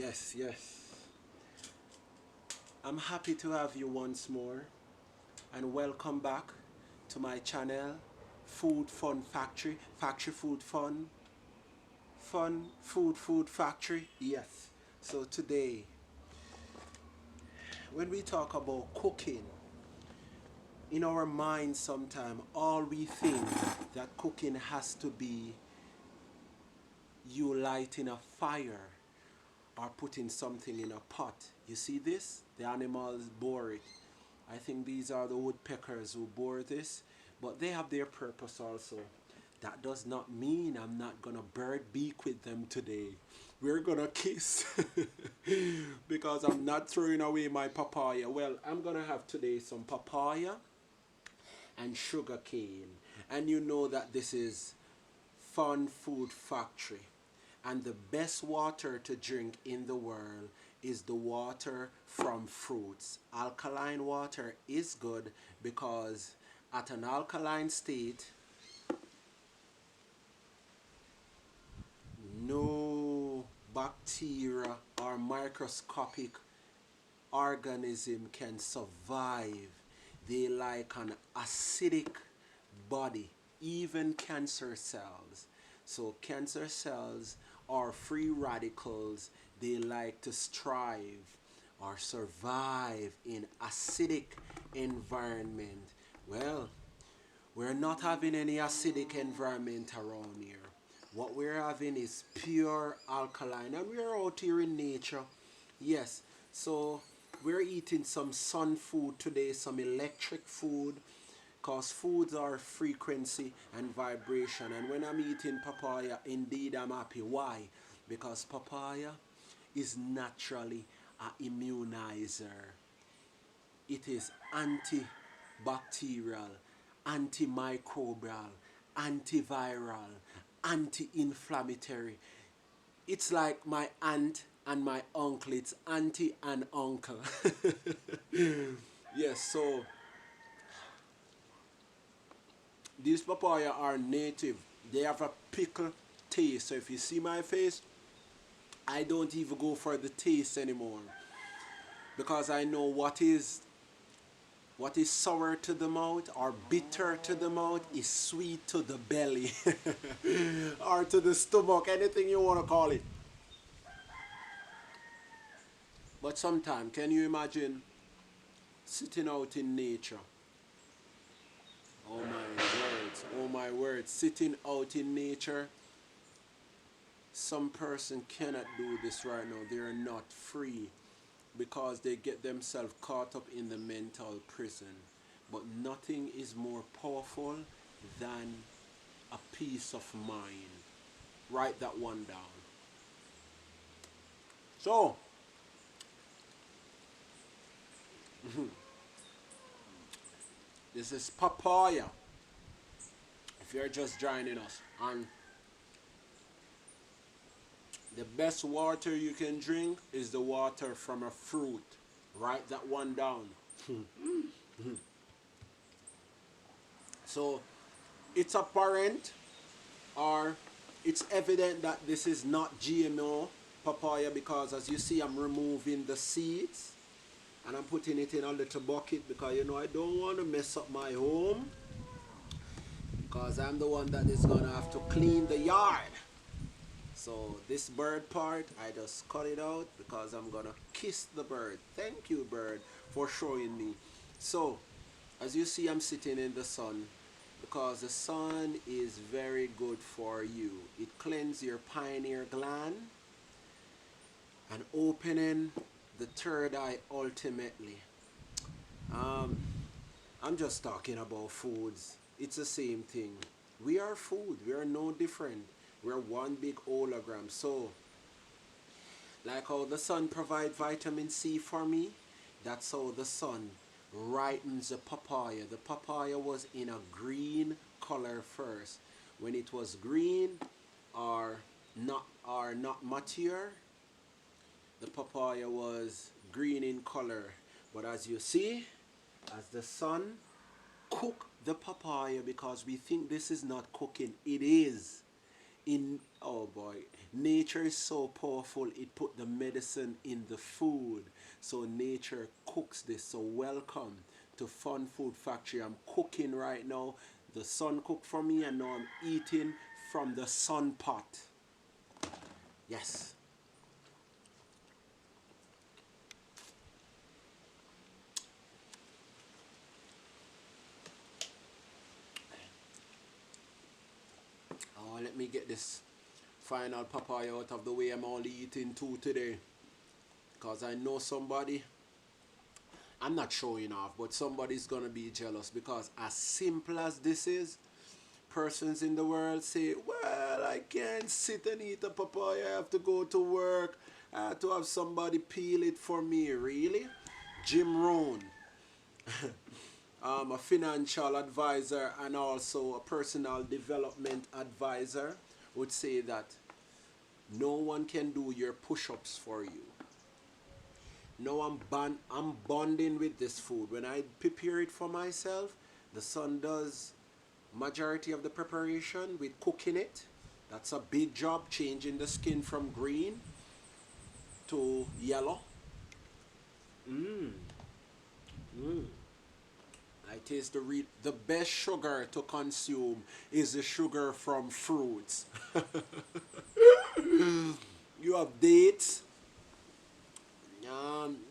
Yes, yes. I'm happy to have you once more and welcome back to my channel, Food Fun Factory, Factory Food Fun, Food Factory. Yes. So today, when we talk about cooking, in our minds sometimes all we think that cooking has to be you lighting a fire or putting something in a pot. You see this? The animals bore it. I think these are the woodpeckers who bore this, but they have their purpose also. That does not mean I'm not gonna bird beak with them today. We're gonna kiss because I'm not throwing away my papaya. Well, I'm gonna have today some papaya and sugar cane. And you know that this is Fun Food Factory. And the best water to drink in the world is the water from fruits. Alkaline water is good because at an alkaline state, no bacteria or microscopic organism can survive. They like an acidic body, even cancer cells. So cancer cells are free radicals. They like to strive or survive in acidic environment. Well, we're not having any acidic environment around here. What we're having is pure alkaline, and we're out here in nature. Yes, so we're eating some sun food today, some electric food, because foods are frequency and vibration. And when I'm eating papaya, indeed I'm happy. Why? Because papaya is naturally an immunizer. It is antibacterial, antimicrobial, antiviral, anti-inflammatory. It's like my aunt and my uncle. It's auntie and uncle. Yes, so these papaya are native. They have a pickle taste. So if you see my face, I don't even go for the taste anymore because I know what is sour to the mouth or bitter to the mouth is sweet to the belly or to the stomach, anything you want to call it. But sometimes, can you imagine sitting out in nature? Oh my words, oh my words, sitting out in nature. Some person cannot do this right now. They are not free because they get themselves caught up in the mental prison. But nothing is more powerful than a peace of mind. Write that one down. So, this is papaya. If you're just joining us, and the best water you can drink is the water from a fruit. Write that one down. So, it's apparent or it's evident that this is not GMO papaya because as you see I'm removing the seeds and I'm putting it in a little bucket because you know I don't want to mess up my home because I'm the one that is gonna have to clean the yard. So this bird part I just cut it out because I'm gonna kiss the bird. Thank you, bird, for showing me. So as you see I'm sitting in the sun because the sun is very good for you. It cleanses your pineal gland and opening the third eye ultimately. Um, I'm just talking about foods. It's the same thing. We are food. We are no different. We're one big hologram. So, like how the sun provides vitamin C for me, that's how the sun ripens the papaya. The papaya was in a green color first. When it was green or not mature, the papaya was green in color. But as you see, as the sun cook the papaya, because we think this is not cooking, it is. in, oh boy, nature is so powerful, it put the medicine in the food. So nature cooks this. So welcome to Fun Food Factory. I'm cooking right now. The sun cooked for me, and now I'm eating from the sun pot. Yes. Oh, let me get this final papaya out of the way. I'm only eating two today, because I know somebody, I'm not showing off, but somebody's gonna be jealous, because as simple as this is, persons in the world say, well, I can't sit and eat a papaya, I have to go to work, I have to have somebody peel it for me. Really? Jim Rohn, a financial advisor and also a personal development advisor, would say that no one can do your push-ups for you. Now I'm bonding with this food. When I prepare it for myself, the son does majority of the preparation with cooking it. That's a big job, changing the skin from green to yellow. Mmm. Mmm. I taste the best sugar to consume is the sugar from fruits. You have dates.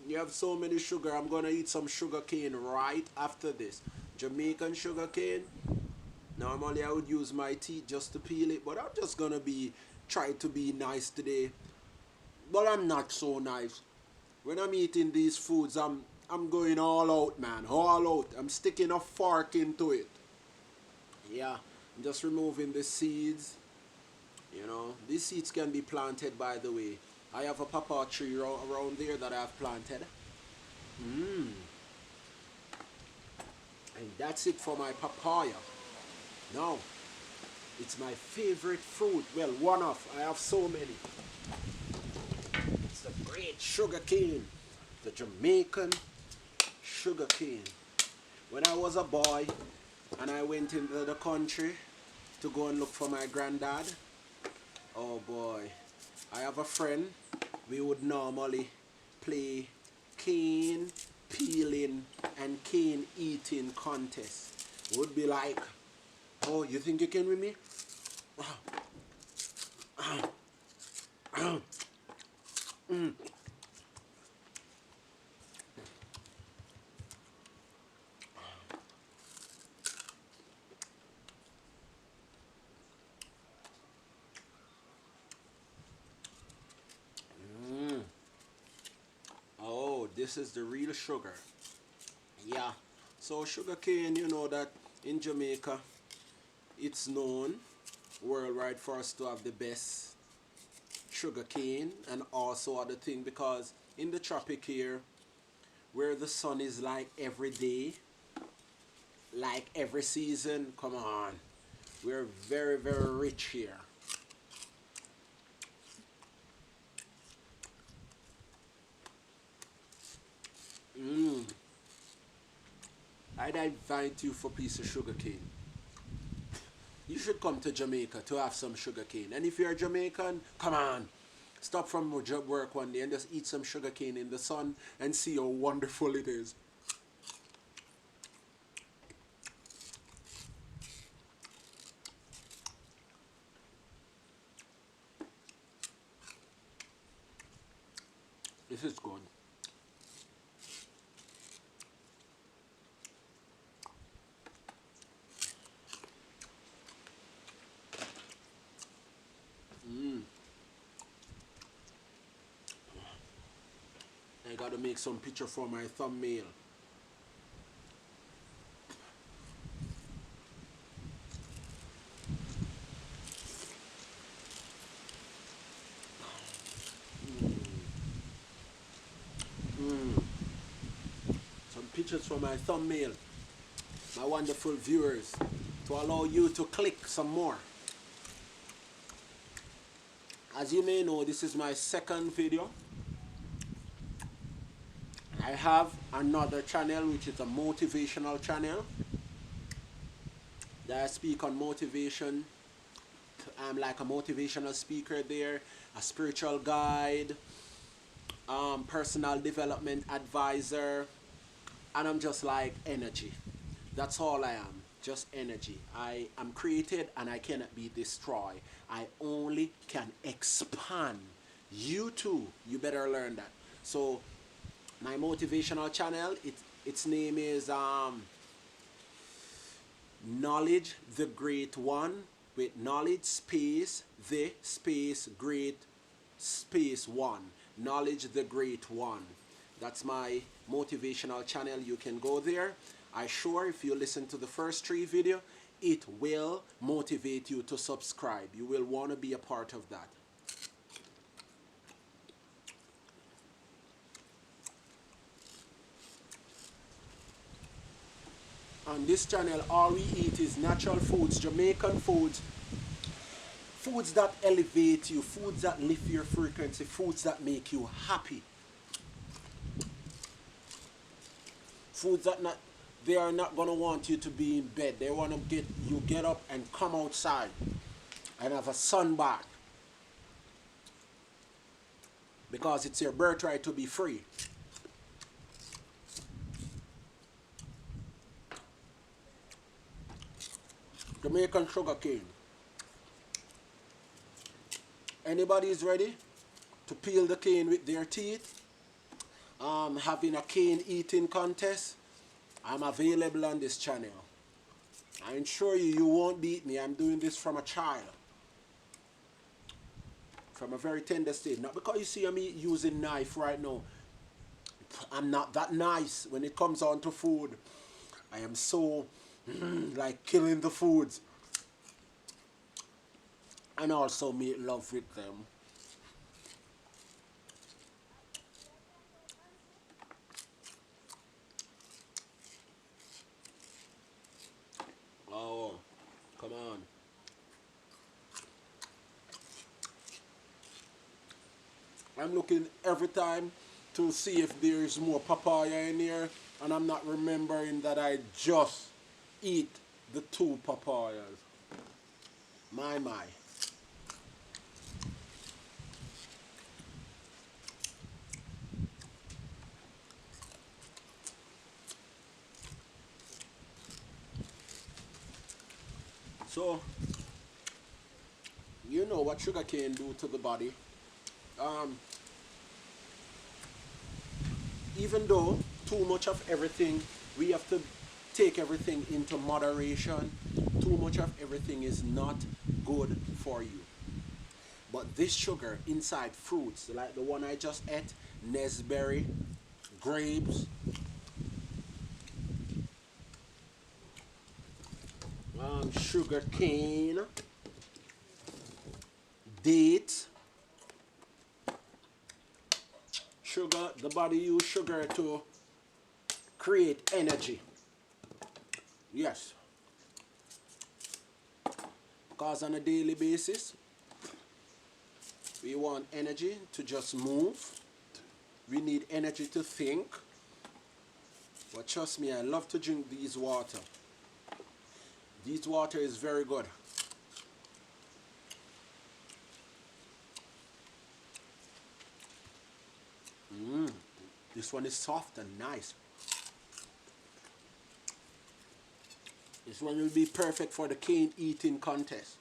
You have so many sugar. I'm gonna eat some sugar cane right after this. Jamaican sugar cane. Normally I would use my teeth just to peel it, but I'm just gonna be try to be nice today. But I'm not so nice. When I'm eating these foods, I'm going all out, man, all out. I'm sticking a fork into it. Yeah, I'm just removing the seeds. You know, these seeds can be planted, by the way. I have a papa tree around there that I've planted. Mmm. And that's it for my papaya. Now, it's my favorite fruit. Well, one of. I have so many. It's the great sugar cane. The Jamaican sugar cane. When I was a boy and I went into the country to go and look for my granddad, oh boy, I have a friend. We would normally play cane peeling and cane eating contest. Would be like, oh, you think you can with me? Oh, this is the real sugar. Yeah. So sugar cane, you know that in Jamaica, it's known worldwide for us to have the best sugar cane and also other thing, because in the tropic here, where the sun is like every day, like every season, come on, we're very, very rich here. Mm. I'd invite you for a piece of sugar cane. You should come to Jamaica to have some sugar cane. And if you're Jamaican, come on. Stop from work one day and just eat some sugar cane in the sun and see how wonderful it is. This is good. Mm. I gotta make some picture for my thumbnail. Mm. Some pictures for my thumbnail, my wonderful viewers, to allow you to click some more. As you may know, this is my second video. I have another channel which is a motivational channel that I speak on motivation, I'm like a motivational speaker there, a spiritual guide, personal development advisor, and I'm just like energy. That's all I am, just energy. I am created and I cannot be destroyed. I only can expand. You too, you better learn that. So my motivational channel, its name is Knowledge the Great One, with knowledge space the space great space one. Knowledge the Great One. That's my motivational channel. You can go there. I sure if you listen to the first 3 video, it will motivate you to subscribe. You will want to be a part of that. On this channel, all we eat is natural foods, Jamaican foods, foods that elevate you, foods that lift your frequency, foods that make you happy. Foods that they are not going to want you to be in bed. They want to get up and come outside and have a sun bath. Because it's your birthright to be free. Jamaican sugar cane. Anybody is ready to peel the cane with their teeth? Having a cane eating contest? I'm available on this channel. I assure you, you won't beat me. I'm doing this from a child. From a very tender stage. Not because you see me using knife right now. I'm not that nice when it comes on to food. I am so like killing the foods. And also make love with them. Oh, come on. I'm looking every time to see if there is more papaya in here, and I'm not remembering that I just eat the 2 papayas. My. So, you know what sugar cane do to the body. Even though too much of everything, we have to take everything into moderation. Too much of everything is not good for you. But this sugar inside fruits, like the one I just ate, nesberry, grapes, sugar cane, dates, sugar, the body use sugar to create energy. Yes. Because on a daily basis, we want energy to just move. We need energy to think. But trust me, I love to drink these water. This water is very good. This one is soft and nice. This one will be perfect for the cane eating contest.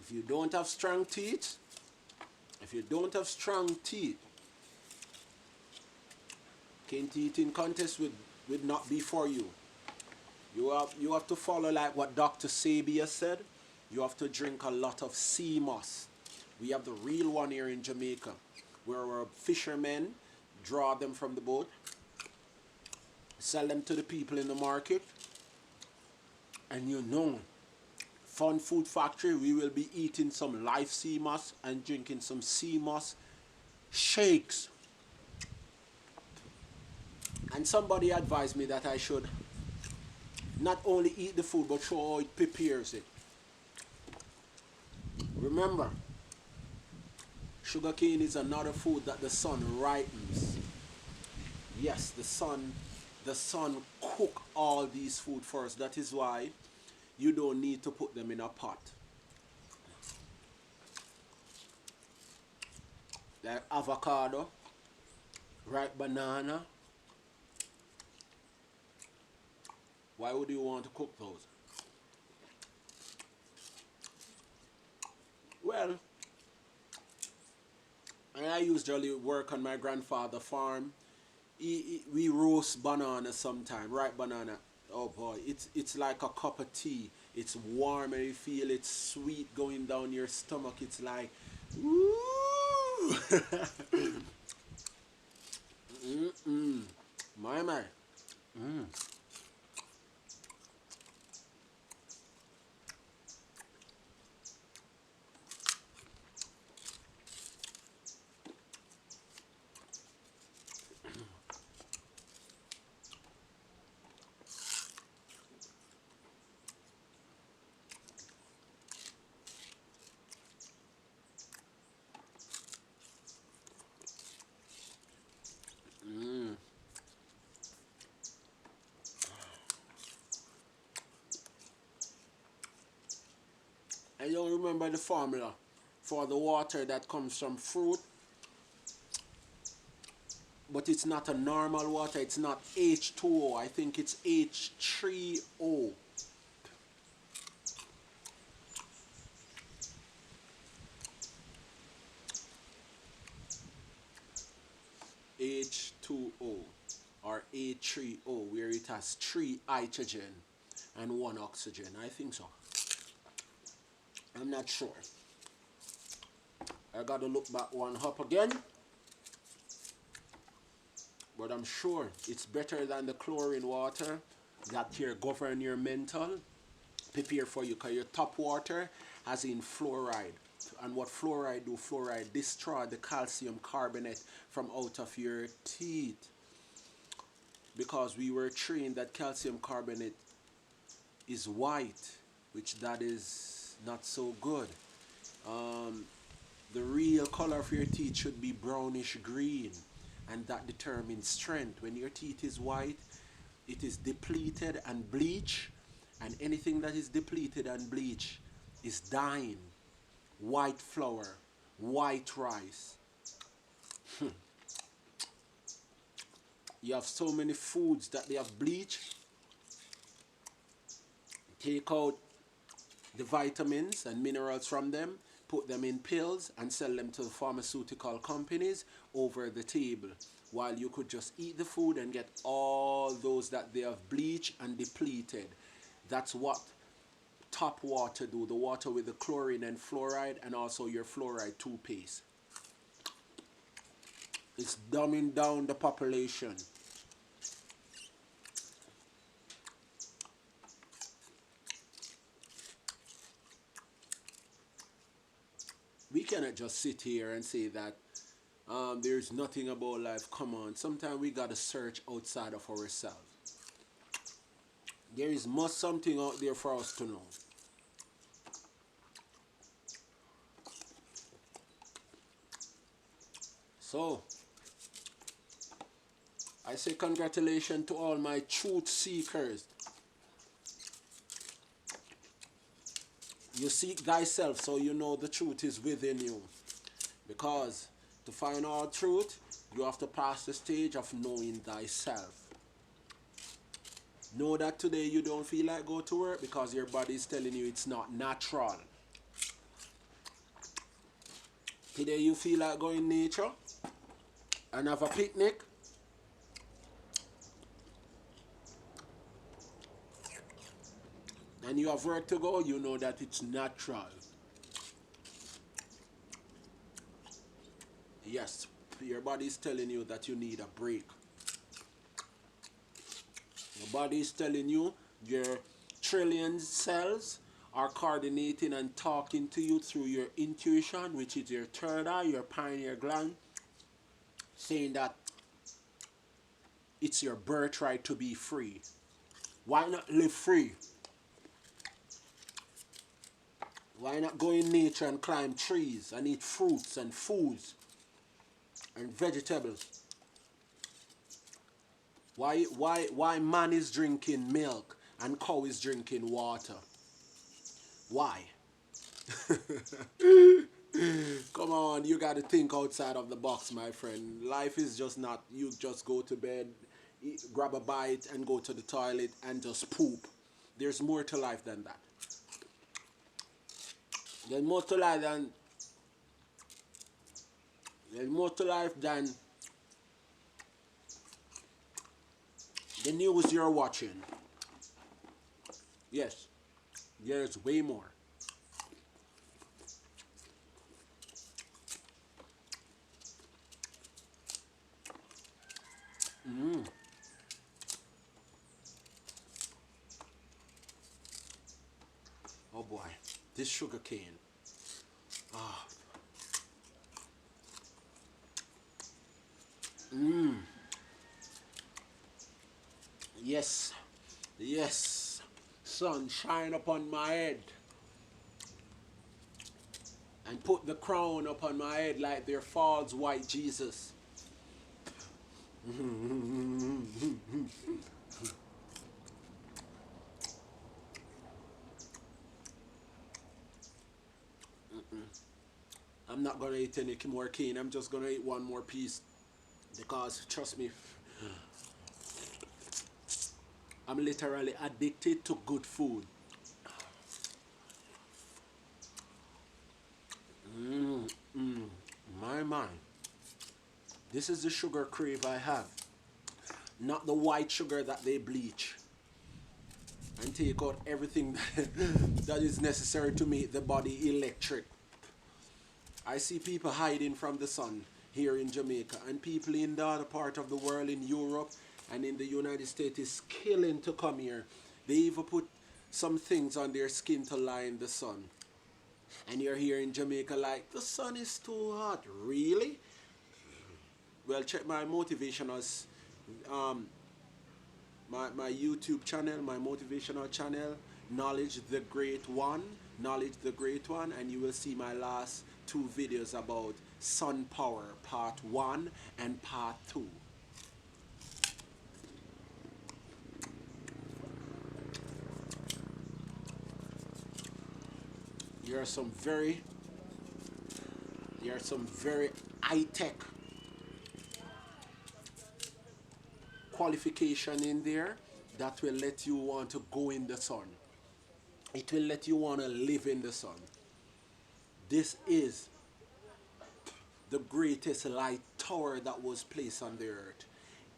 If you don't have strong teeth, cane eating contest would not be for you. You have to follow like what Dr. Sabia said. You have to drink a lot of sea moss. We have the real one here in Jamaica, where our fishermen draw them from the boat, sell them to the people in the market, and you know, Fun Food Factory, we will be eating some live sea moss and drinking some sea moss shakes. And somebody advised me that I should not only eat the food, but show how it prepares it. Remember, sugarcane is another food that the sun ripens. Yes, the sun cook all these food for us. That is why you don't need to put them in a pot. Like avocado, ripe banana. Why would you want to cook those? Well, I usually work on my grandfather's farm. We roast banana sometime, ripe banana. Oh boy, it's like a cup of tea. It's warm and you feel it's sweet going down your stomach. It's like, ooh, my. I don't remember the formula for the water that comes from fruit, but it's not a normal water. It's not H2O. I think it's H3O. H2O or A3O, where it has 3 hydrogen and 1 oxygen. I think so. I'm not sure. I gotta look back one up again, but I'm sure it's better than the chlorine water that here govern your mental, prepare for you, because your top water has in fluoride. And what fluoride do? Fluoride destroy the calcium carbonate from out of your teeth. Because we were trained that calcium carbonate is white, which that is not so good. The real color of your teeth should be brownish green, and that determines strength. When your teeth is white, it is depleted and bleach, and anything that is depleted and bleach is dying. White flour, white rice. You have so many foods that they have bleach. Take out the vitamins and minerals from them, put them in pills, and sell them to the pharmaceutical companies over the table. While you could just eat the food and get all those that they have bleached and depleted. That's what top water do, the water with the chlorine and fluoride, and also your fluoride toothpaste. It's dumbing down the population. We cannot just sit here and say that there's nothing about life. Come on, sometimes we gotta search outside of ourselves. There is much something out there for us to know. So, I say congratulations to all my truth seekers. You seek thyself so you know the truth is within you. Because to find all truth, you have to pass the stage of knowing thyself. Know that today you don't feel like go to work because your body is telling you it's not natural. Today you feel like going nature and have a picnic. And you have work to go, you know that it's natural. Yes, your body is telling you that you need a break. Your body is telling you your trillion cells are coordinating and talking to you through your intuition, which is your third eye, your pineal gland, saying that it's your birthright to be free. Why not live free? Why not go in nature and climb trees and eat fruits and foods and vegetables? Why man is drinking milk and cow is drinking water? Why? Come on, you got to think outside of the box, my friend. Life is just not you just go to bed, eat, grab a bite, and go to the toilet and just poop. There's more to life than that. There's more to life than there's more to life than the news you're watching. Yes, there's way more. Oh boy, this sugar cane. Ah, yes, yes. Sun shine upon my head and put the crown upon my head like there falls white Jesus. I'm not gonna eat any more cane. I'm just gonna eat one more piece because trust me, I'm literally addicted to good food. My mind. This is the sugar crave I have. Not the white sugar that they bleach and take out everything that is necessary to make the body electric. I see people hiding from the sun here in Jamaica, and people in the other part of the world, in Europe and in the United States, is killing to come here. They even put some things on their skin to line the sun. And you're here in Jamaica like, the sun is too hot. Really? Well, check my motivational, um, my YouTube channel, my motivational channel, Knowledge the Great One, Knowledge the Great One, and you will see my last two videos about sun power, part 1 and part 2. There are some very, there are some very high-tech qualification in there that will let you want to go in the sun. It will let you want to live in the sun. This is the greatest light tower that was placed on the earth.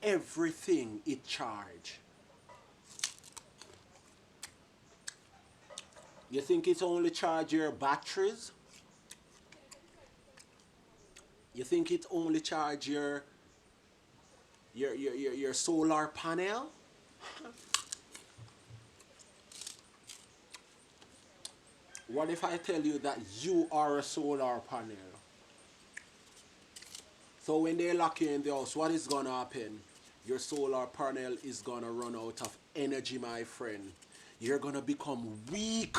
Everything it charged. You think it only charge your batteries? You think it only charge your solar panel? What if I tell you that you are a solar panel? So when they lock you in the house, what is gonna happen? Your solar panel is gonna run out of energy, my friend. You're gonna become weak.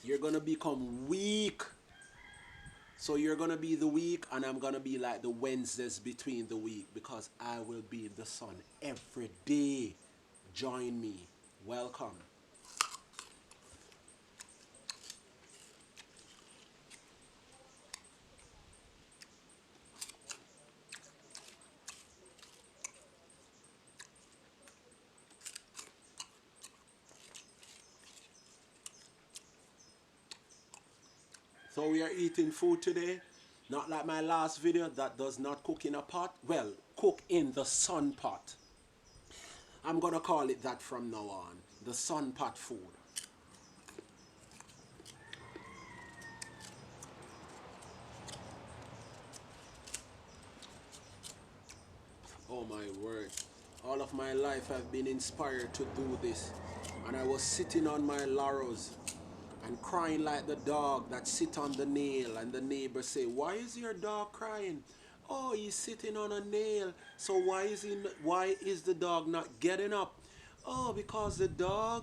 You're gonna become weak. So you're gonna be the week, and I'm gonna be like the Wednesdays between the week because I will be in the sun every day. Join me. Welcome. So we are eating food today. Not like my last video that does not cook in a pot. Well, cook in the sun pot. I'm gonna call it that from now on. The sun pot food. Oh my word. All of my life I've been inspired to do this. And I was sitting on my laurels and crying like the dog that sit on the nail, and the neighbor say, why is your dog crying? Oh, he's sitting on a nail. So why is the dog not getting up? Oh, because the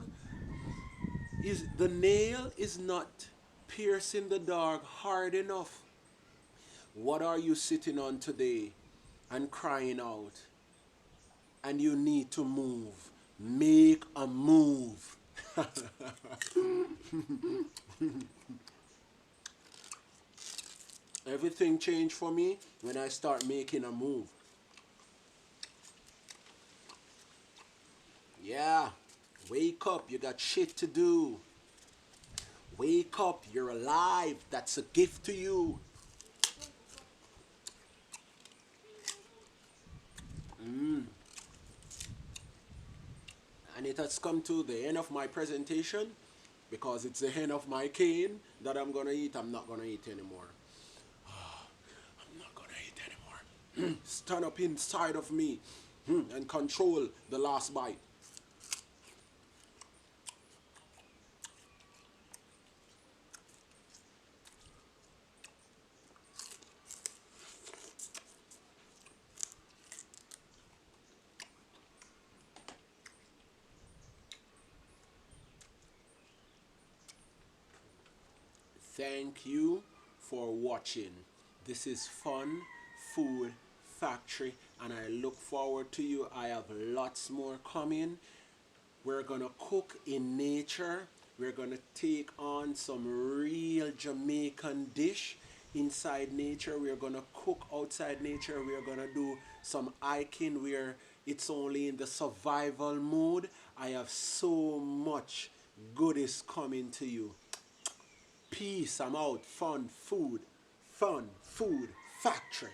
nail is not piercing the dog hard enough. What are you sitting on today and crying out? And you need to move. Make a move. Everything changed for me when I start making a move. Yeah, wake up, you got shit to do. Wake up, you're alive. That's a gift to you. And it has come to the end of my presentation because it's the end of my cane that I'm gonna eat. I'm not gonna eat anymore. I'm not gonna eat anymore. Stand up inside of me and control the last bite. Thank you for watching. This is Fun Food Factory, and I look forward to you. I have lots more coming. We're gonna cook in nature. We're gonna take on some real Jamaican dish inside nature. We're gonna cook outside nature. We're gonna do some hiking where it's only in the survival mode. I have so much goodies coming to you. Peace, I'm out. Fun food factory.